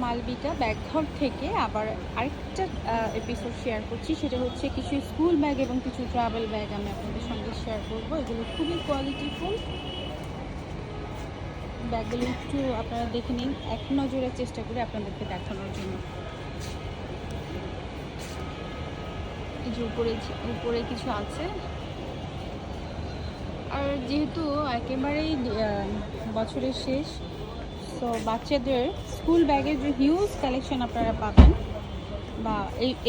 মালবিকা ব্যাগঘর থেকে আবার আরেকটা এপিসোড শেয়ার করছি। সেটা হচ্ছে কিছু স্কুল ব্যাগ এবং কিছু ট্রাভেল ব্যাগ আমি আপনাদের সঙ্গে শেয়ার করবো। এগুলো খুবই কোয়ালিটিফুল ব্যাগগুলো, একটু আপনারা দেখে নিন, এক নজরে চেষ্টা করে আপনাদেরকে দেখানোর জন্য। এই যে উপরে কিছু আছে। আর যেহেতু একেবারেই বছরের শেষ, তো বাচ্চাদের স্কুল ব্যাগের যে হিউজ কালেকশন আপনারা পাবেন বা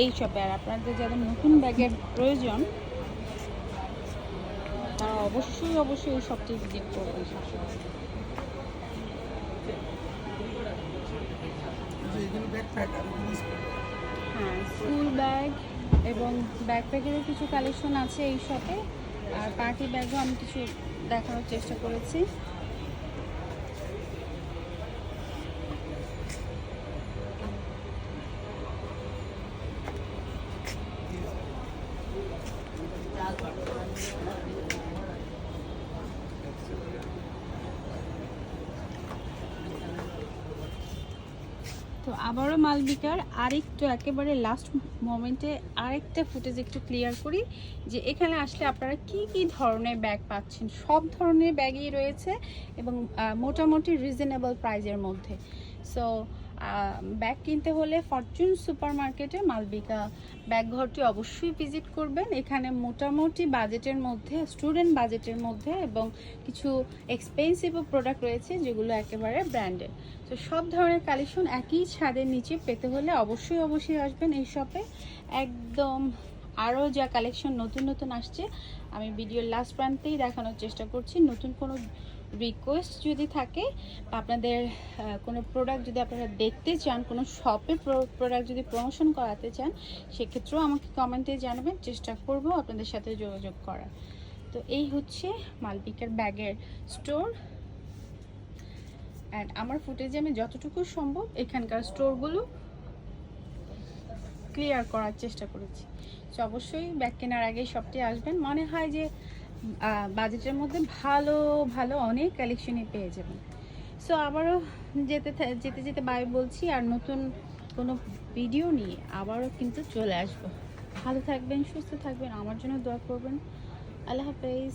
এই শপে। আর আপনাদের যাদের নতুন ব্যাগের প্রয়োজন তারা অবশ্যই এই শপটি ভিজিট করবেন। হ্যাঁ, স্কুল ব্যাগ এবং ব্যাকপ্যাকেরও কিছু কালেকশন আছে এই শপে। আর পার্টি ব্যাগও আমি কিছু দেখানোর চেষ্টা করেছি। তো আবারও মালবিকার আরেকটু একেবারে লাস্ট মোমেন্টে আরেকটা ফুটেজ একটু ক্লিয়ার করি যে এখানে আসলে আপনারা কি কি ধরনের ব্যাগ পাচ্ছেন। সব ধরনের ব্যাগই রয়েছে এবং মোটামুটি রিজনেবল প্রাইজের মধ্যে। সো ব্যাগ কিনতে হলে ফরচুন সুপার মার্কেটে মালবিকা ব্যাগঘরটি অবশ্যই ভিজিট করবেন। এখানে মোটামুটি বাজেটের মধ্যে, স্টুডেন্ট বাজেটের মধ্যে এবং কিছু এক্সপেন্সিভও প্রোডাক্ট রয়েছে যেগুলো একেবারে ব্র্যান্ডেড। তো সব ধরনের কালেকশন একই ছাদের নিচে পেতে হলে অবশ্যই আসবেন এই শপে। একদম আরও যা কালেকশন নতুন আসছে আমি ভিডিওর লাস্ট প্রান্তেই দেখানোর চেষ্টা করছি। নতুন কোনো রিকোয়েস্ট যদি থাকে বা আপনাদের কোনো প্রোডাক্ট যদি আপনারা দেখতে চান, কোনো শপে প্রোডাক্ট যদি প্রমোশন করাতে চান, সেক্ষেত্রেও আমাকে কমেন্টে জানাবেন, চেষ্টা করব আপনাদের সাথে যোগাযোগ করার। তো এই হচ্ছে মালবিকার ব্যাগের স্টোর। অ্যান্ড আমার ফুটেজে আমি যতটুকু সম্ভব এখানকার স্টোরগুলো ক্লিয়ার করার চেষ্টা করেছি। তো অবশ্যই ব্যাগ কেনার আগে শপটি আসবেন। মনে হয় যে বাজেটের মধ্যে ভালো অনেক কালেকশনই পেয়ে যাবেন। সো আবারও যেতে বাই বলছি। আর নতুন কোনো ভিডিও নিয়ে আবারও কিন্তু চলে আসবো। ভালো থাকবেন, সুস্থ থাকবেন, আমার জন্য দোয়া করবেন। আল্লাহ হাফেজ।